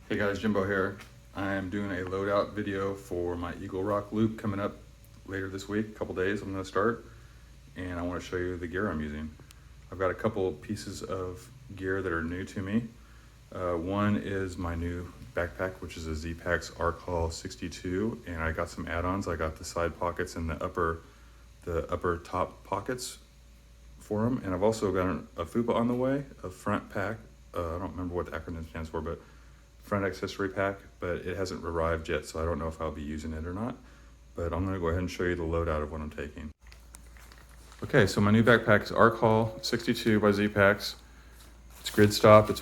Hey guys, Jimbo here. I'm doing a loadout video for my Eagle Rock loop coming up later this week, a couple days I'm gonna start, and I wanna show you the gear I'm using. I've got a couple pieces of gear that are new to me. One is my new backpack, which is a Z-Packs Arcall 62, and I got some add-ons. I got the side pockets and the upper top pockets for them, and I've also got a FUPA on the way, a front pack. I don't remember what the acronym stands for, but front accessory pack, but it hasn't arrived yet, so I don't know if I'll be using it or not. But I'm gonna go ahead and show you the loadout of what I'm taking. Okay, so my new backpack is Arcall 62 by Z-Packs. It's grid stop, it's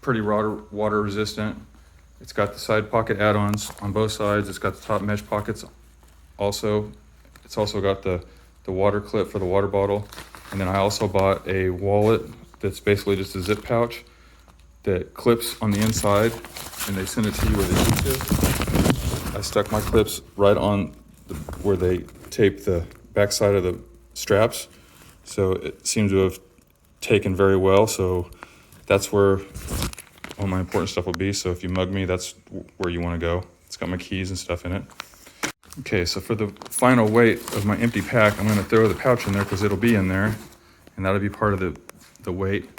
pretty water resistant. It's got the side pocket add-ons on both sides. It's got the top mesh pockets also. It's also got the water clip for the water bottle. And then I also bought a wallet that's basically just a zip pouch that clips on the inside, and they send it to you where the teeth is. I stuck my clips right on where they tape the backside of the straps, so it seems to have taken very well. So that's where all my important stuff will be. So if you mug me, that's where you want to go. It's got my keys and stuff in it. Okay, so for the final weight of my empty pack, I'm going to throw the pouch in there because it'll be in there, and that'll be part of the weight.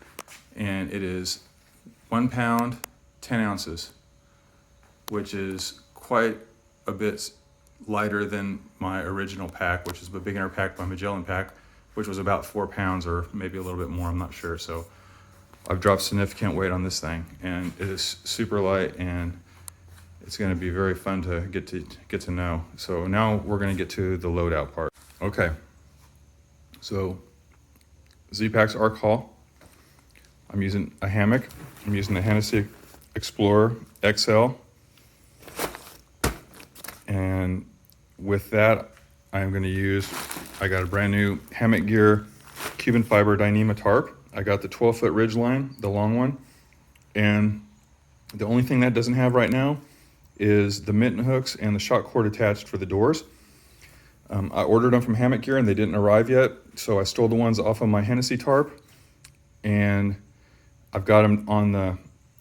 And it is 1 pound, 10 ounces, which is quite a bit lighter than my original pack, which is a beginner pack by Magellan Pack, which was about 4 pounds or maybe a little bit more, I'm not sure. So I've dropped significant weight on this thing, and it is super light, and it's going to be very fun to get to know. So now we're going to get to the loadout part. Okay, so Z-Packs Arcall. I'm using a hammock. I'm using the Hennessy Explorer XL. And with that, I'm going to I got a brand new Hammock Gear Cuban fiber Dyneema tarp. I got the 12-foot Ridgeline, the long one. And the only thing that doesn't have right now is the mitten hooks and the shock cord attached for the doors. I ordered them from Hammock Gear and they didn't arrive yet, so I stole the ones off of my Hennessy tarp, and I've got them on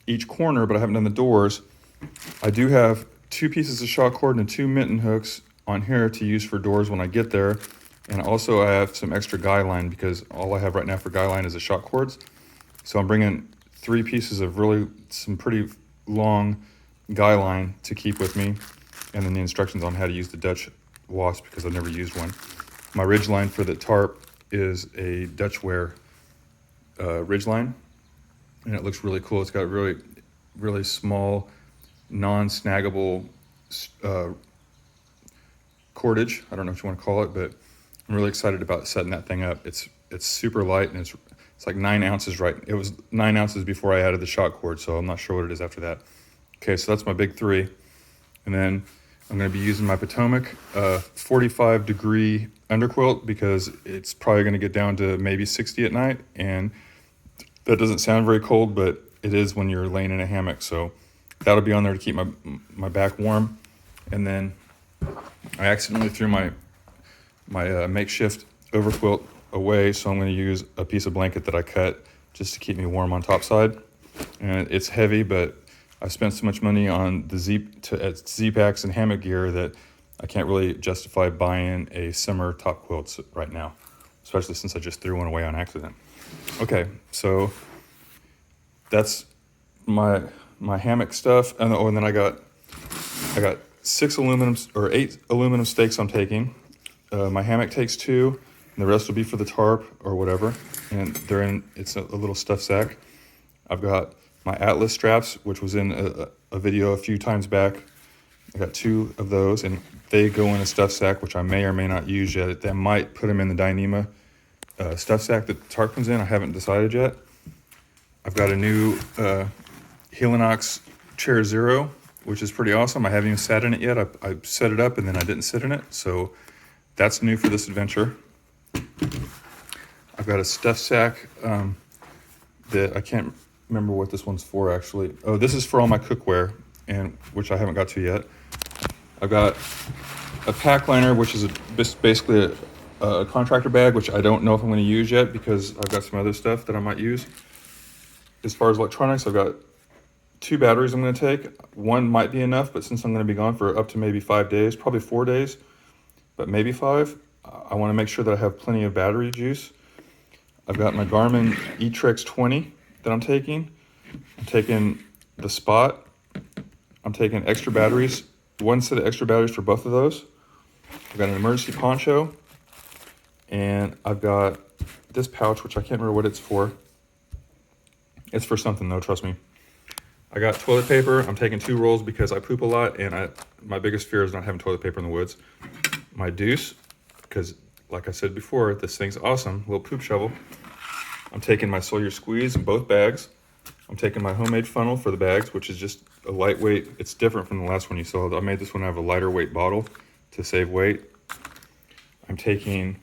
each corner, but I haven't done the doors. I do have 2 pieces of shock cord and 2 mitten hooks on here to use for doors when I get there, and also I have some extra guy line because all I have right now for guy line is the shock cords. So I'm bringing 3 pieces of some pretty long guy line to keep with me, and then the instructions on how to use the Dutch wasp because I've never used one. My ridge line for the tarp is a Dutch wear ridge line, and it looks really cool. It's got really, really small, non-snaggable cordage. I don't know what you want to call it, but I'm really excited about setting that thing up. It's super light, and it's like 9 ounces, right? It was 9 ounces before I added the shock cord, so I'm not sure what it is after that. Okay, so that's my big 3. And then I'm going to be using my Potomac 45 degree underquilt because it's probably going to get down to maybe 60 at night, and that doesn't sound very cold, but it is when you're laying in a hammock. So that'll be on there to keep my back warm. And then I accidentally threw my makeshift overquilt away, so I'm going to use a piece of blanket that I cut just to keep me warm on top side. And it's heavy, but I've spent so much money on the Z-Packs and Hammock Gear that I can't really justify buying a summer top quilt right now, especially since I just threw one away on accident. Okay, so that's my hammock stuff, and then I got 8 aluminum stakes I'm taking. My hammock takes 2, and the rest will be for the tarp or whatever. And it's a little stuff sack. I've got my Atlas straps, which was in a video a few times back. I got 2 of those, and they go in a stuff sack, which I may or may not use yet. I might put them in the Dyneema stuff sack that the tarp comes in. I haven't decided yet. I've got a new Helinox Chair Zero, which is pretty awesome. I haven't even sat in it yet. I set it up and then I didn't sit in it, so that's new for this adventure. I've got a stuff sack that I can't remember what this one's for actually. Oh, this is for all my cookware, and which I haven't got to yet. I've got a pack liner, which is basically a contractor bag, which I don't know if I'm going to use yet because I've got some other stuff that I might use. As far as electronics, I've got 2 batteries I'm going to take. One might be enough, but since I'm going to be gone for up to maybe 5 days, probably 4 days, but maybe 5, I want to make sure that I have plenty of battery juice. I've got my Garmin eTrex 20 that I'm taking. I'm taking the Spot. I'm taking extra batteries, 1 set of extra batteries for both of those. I've got an emergency poncho, and I've got this pouch, which I can't remember what it's for. It's for something though, trust me. I got toilet paper. I'm taking 2 rolls because I poop a lot, and my biggest fear is not having toilet paper in the woods. My deuce, because like I said before, this thing's awesome, little poop shovel. I'm taking my Sawyer squeeze in both bags. I'm taking my homemade funnel for the bags, which is just a lightweight. It's different from the last one you saw. I made this one out of a lighter weight bottle to save weight. I'm taking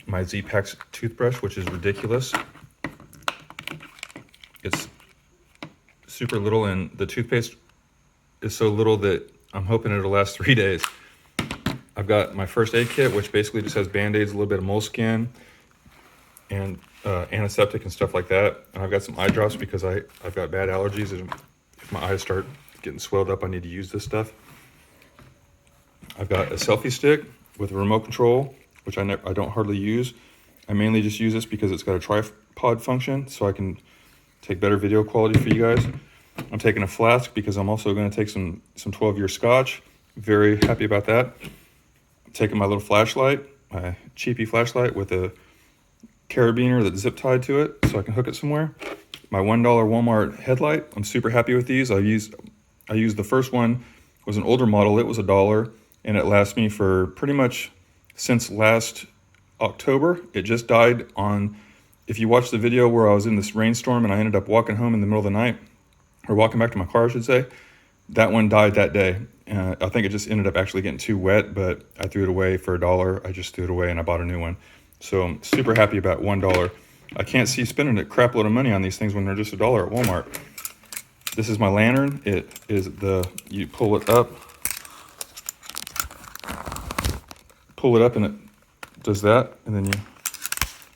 my Z-Pax toothbrush, which is ridiculous. It's super little, and the toothpaste is so little that I'm hoping it'll last 3 days. I've got my first aid kit, which basically just has Band-Aids, a little bit of moleskin, and antiseptic and stuff like that. And I've got some eye drops because I've got bad allergies, and if my eyes start getting swelled up, I need to use this stuff. I've got a selfie stick with a remote control, which I don't hardly use. I mainly just use this because it's got a tripod function, so I can take better video quality for you guys. I'm taking a flask because I'm also going to take some 12-year scotch. Very happy about that. I'm taking my little flashlight, my cheapy flashlight with a carabiner that's zip tied to it so I can hook it somewhere. My $1 Walmart headlight. I'm super happy with these. I used the first one, was an older model. It was $1, and it lasts me for pretty much since last October. It just died on, if you watch the video where I was in this rainstorm and I ended up walking home in the middle of the night, or walking back to my car, I should say, that one died that day. I think it just ended up actually getting too wet, but I threw it away for $1. I just threw it away and I bought a new one. So I'm super happy about $1. I can't see spending a crap load of money on these things when they're just $1 at Walmart. This is my lantern. It is you pull it up and it does that. And then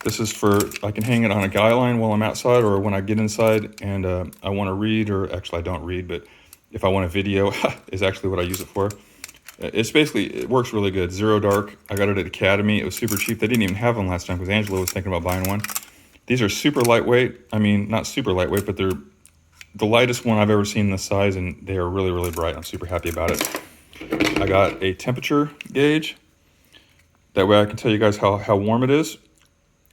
this is for, I can hang it on a guy line while I'm outside, or when I get inside and I want to read, or actually I don't read, but if I want a video is actually what I use it for. It's basically, it works really good. Zero dark. I got it at Academy. It was super cheap. They didn't even have them last time because Angela was thinking about buying one. These are super lightweight. I mean, not super lightweight, but they're the lightest one I've ever seen this size, and they are really, really bright. I'm super happy about it. I got a temperature gauge. That way I can tell you guys how warm it is.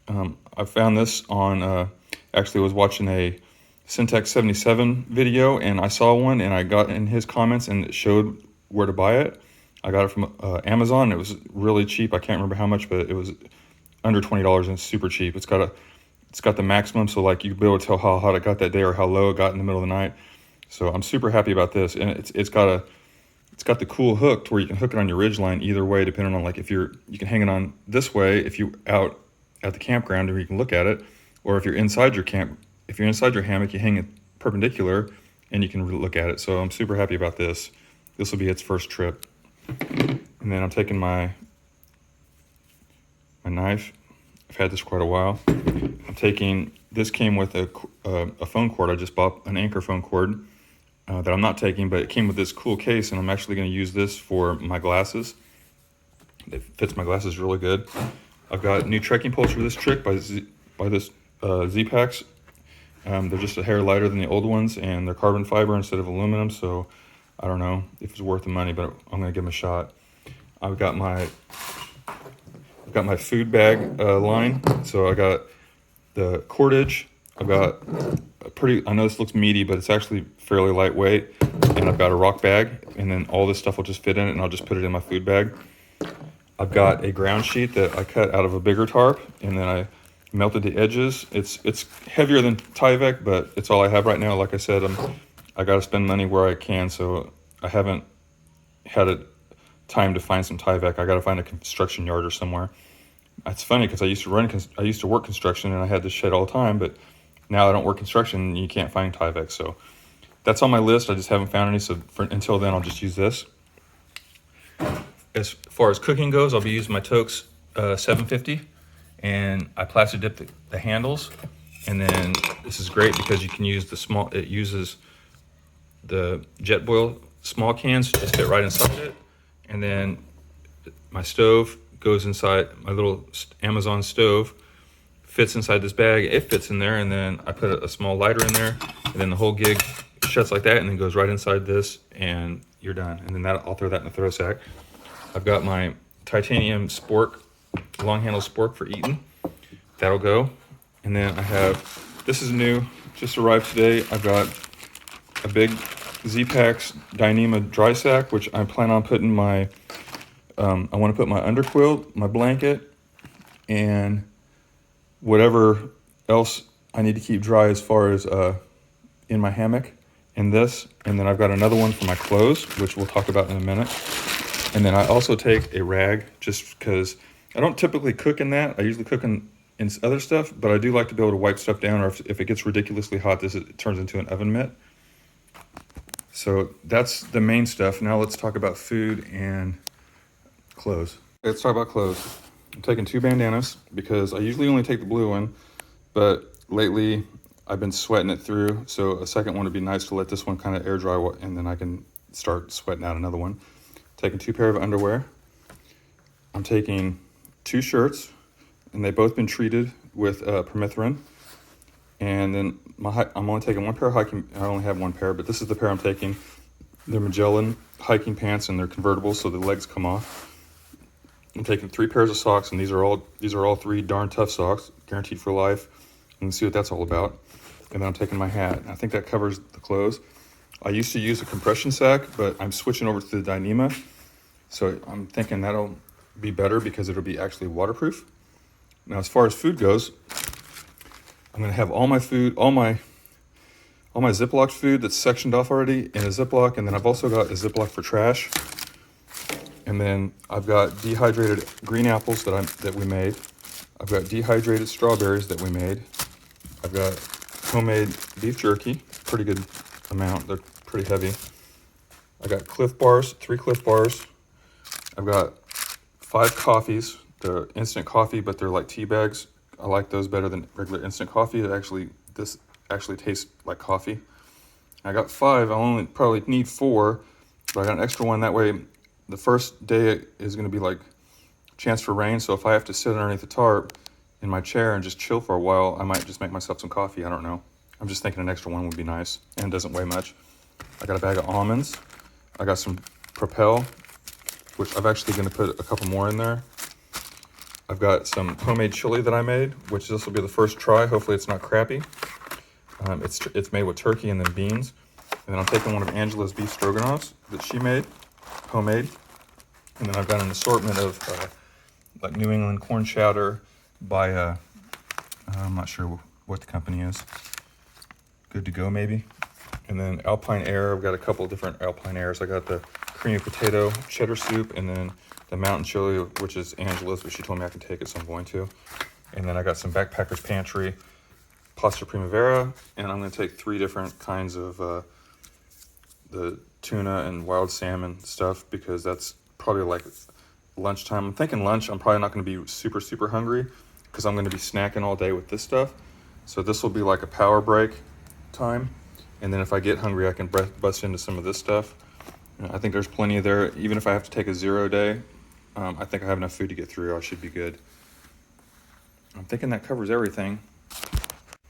I found this on, actually was watching a Syntax 77 video, and I saw one, and I got in his comments, and it showed where to buy it. I got it from Amazon. It was really cheap. I can't remember how much, but it was under $20, and it's super cheap. It's got the maximum, so like you'll be able to tell how hot it got that day or how low it got in the middle of the night. So I'm super happy about this, and it's got the cool hook to where you can hook it on your ridge line either way, depending on like if you can hang it on this way if you out at the campground where you can look at it, or if you're inside your hammock, you hang it perpendicular and you can look at it. So I'm super happy about this. This will be its first trip. And then I'm taking my knife. I've had this quite a while. This came with a phone cord. I just bought an Anchor phone cord that I'm not taking, but it came with this cool case, and I'm actually going to use this for my glasses. It fits my glasses really good. I've got new trekking poles for this trick by this Z-Pax. They're just a hair lighter than the old ones, and they're carbon fiber instead of aluminum, so I don't know if it's worth the money, but I'm going to give them a shot. I've got my food bag line, so I got the cordage. I've got I know this looks meaty, but it's actually fairly lightweight, and I've got a rock bag, and then all this stuff will just fit in it, and I'll just put it in my food bag. I've got a ground sheet that I cut out of a bigger tarp, and then I melted the edges. It's heavier than Tyvek, but it's all I have right now. Like I said, I got to spend money where I can, so I haven't had time to find some Tyvek. I got to find a construction yard or somewhere. It's funny because I used to work construction, and I had this shed all the time, but now I don't work construction, and you can't find Tyvek. So that's on my list. I just haven't found any. So until then, I'll just use this. As far as cooking goes, I'll be using my Toaks 750, and I plastic dip the handles. And then this is great because you can use it uses the Jetboil small cans just fit right inside it. And then my stove goes inside, my little Amazon stove fits inside this bag. It fits in there, and then I put a small lighter in there, and then the whole gig shuts like that and then goes right inside this, and you're done. And then I'll throw that in the throw sack. I've got my titanium spork, long handle spork for eating. That'll go. And then I have, this is new, just arrived today. I've got a big Z-Packs Dyneema dry sack, which I plan on putting my, I want to put my underquilt, my blanket, and whatever else I need to keep dry as far as in my hammock in this. And then I've got another one for my clothes, which we'll talk about in a minute. And then I also take a rag just because I don't typically cook in that. I usually cook in other stuff, but I do like to be able to wipe stuff down, or if it gets ridiculously hot, it turns into an oven mitt. So that's the main stuff. Now let's talk about food and clothes. Let's talk about clothes. I'm taking 2 bandanas because I usually only take the blue one, but lately I've been sweating it through. So a second one would be nice to let this one kind of air dry, and then I can start sweating out another one. Taking 2 pair of underwear. I'm taking 2 shirts, and they've both been treated with permethrin. And then I'm only taking 1 pair of hiking. I only have 1 pair, but this is the pair I'm taking. They're Magellan hiking pants, and they're convertible, so the legs come off. I'm taking 3 pairs of socks, and these are all 3 darn tough socks, guaranteed for life. And see what that's all about. And then I'm taking my hat. I think that covers the clothes. I used to use a compression sack, but I'm switching over to the Dyneema. So I'm thinking that'll be better because it'll be actually waterproof. Now, as far as food goes, I'm gonna have all my food, all my Ziploc food that's sectioned off already in a Ziploc, and then I've also got a Ziploc for trash. And then I've got dehydrated green apples that we made. I've got dehydrated strawberries that we made. I've got homemade beef jerky, pretty good amount. They're pretty heavy. I got Cliff Bars, 3 Cliff Bars. I've got 5 coffees. They're instant coffee, but they're like tea bags. I like those better than regular instant coffee. This actually tastes like coffee. I got 5. I'll only probably need 4, but I got an extra one. That way, the first day is going to be like chance for rain. So if I have to sit underneath the tarp in my chair and just chill for a while, I might just make myself some coffee. I don't know. I'm just thinking an extra one would be nice, and it doesn't weigh much. I got a bag of almonds. I got some Propel, which I'm actually going to put a couple more in there. I've got some homemade chili that I made, which this will be the first try. Hopefully it's not crappy. It's made with turkey and then beans. And then I'm taking one of Angela's beef stroganoffs that she made, homemade. And then I've got an assortment of like New England corn chowder by, I'm not sure what the company is. Good to Go maybe. And then Alpine Air, I've got a couple of different Alpine Airs. I got the creamy potato cheddar soup, and then the mountain chili, which is Angela's, but she told me I can take it, so I'm going to. And then I got some Backpacker's Pantry pasta primavera, and I'm going to take 3 different kinds of the tuna and wild salmon stuff, because that's probably like lunchtime. I'm thinking lunch, I'm probably not going to be super, super hungry because I'm going to be snacking all day with this stuff. So this will be like a power break time. And then if I get hungry, I can bust into some of this stuff. I think there's plenty there. Even if I have to take a 0 day, I think I have enough food to get through. I should be good. I'm thinking that covers everything.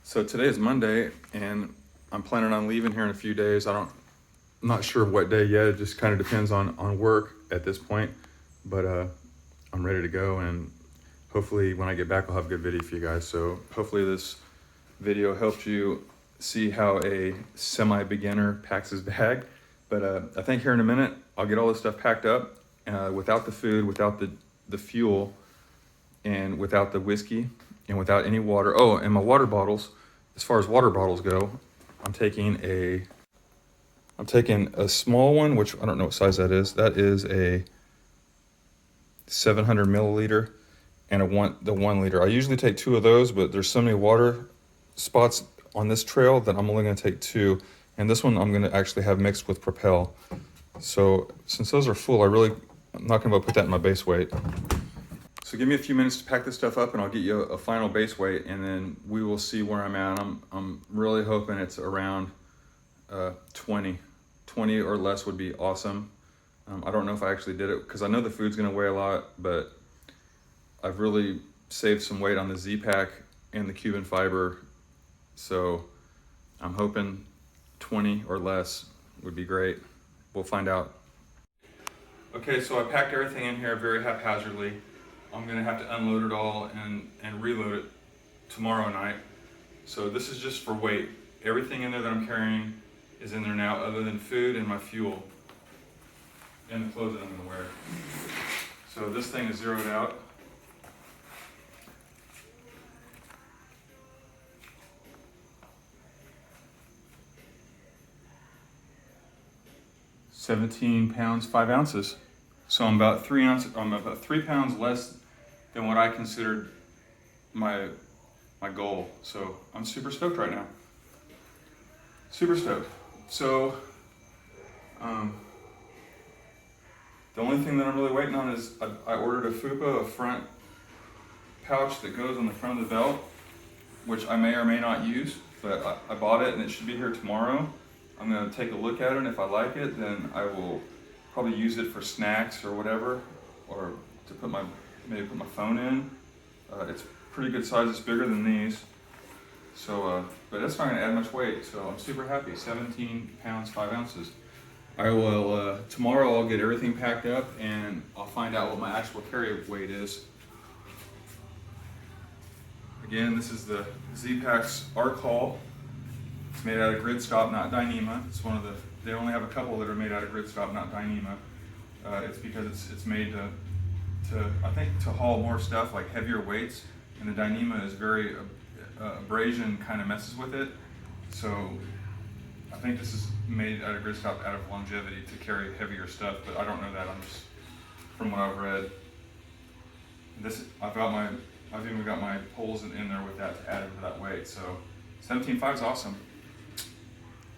So today is Monday, and I'm planning on leaving here in a few days. I'm not sure what day yet. It just kind of depends on work at this point. But I'm ready to go, and hopefully when I get back, I'll have a good video for you guys. So hopefully this video helped you see how a semi-beginner packs his bag. But I think here in a minute, I'll get all this stuff packed up without the food, without the fuel, and without the whiskey, and without any water. Oh, and my water bottles, as far as water bottles go, I'm taking a small one, which I don't know what size that is. That is a 700 milliliter and the 1 liter. I usually take 2 of those, but there's so many water spots on this trail that I'm only going to take 2. And this one I'm going to actually have mixed with Propel. So since those are full, I'm not going to put that in my base weight. So give me a few minutes to pack this stuff up, and I'll get you a final base weight, and then we will see where I'm at. I'm really hoping it's around 20. 20 or less would be awesome. I don't know if I actually did it because I know the food's gonna weigh a lot, but I've really saved some weight on the Z-Pack and the Cuban fiber. So I'm hoping 20 or less would be great. We'll find out. Okay, so I packed everything in here very haphazardly. I'm gonna have to unload it all and reload it tomorrow night. So this is just for weight. Everything in there that I'm carrying is in there now other than food and my fuel and the clothes that I'm gonna wear. So this thing is zeroed out. £17, 5 ounces. So I'm about 3 ounces. I'm about 3 pounds less than what I considered my goal. So I'm super stoked right now. Super stoked. So the only thing that I'm really waiting on is I ordered a FUPA, a front pouch that goes on the front of the belt, which I may or may not use, but I bought it and it should be here tomorrow. I'm gonna take a look at it, and if I like it, then I will probably use it for snacks or whatever, or to maybe put my phone in. It's pretty good size, it's bigger than these. So, but that's not gonna add much weight, so I'm super happy. 17 pounds, 5 ounces. I will, tomorrow I'll get everything packed up and I'll find out what my actual carry weight is. Again, this is the Z-Pack's Arc Haul. It's made out of gridstop, not Dyneema. It's one of they only have a couple that are made out of gridstop, not Dyneema. It's because it's made I think to haul more stuff, like heavier weights, and the Dyneema is very, abrasion kind of messes with it. So I think this is made out of gridstop out of longevity to carry heavier stuff, but I don't know that. I'm just from what I've read. I've even got my poles in there with that to add to that weight. So 17.5 is awesome.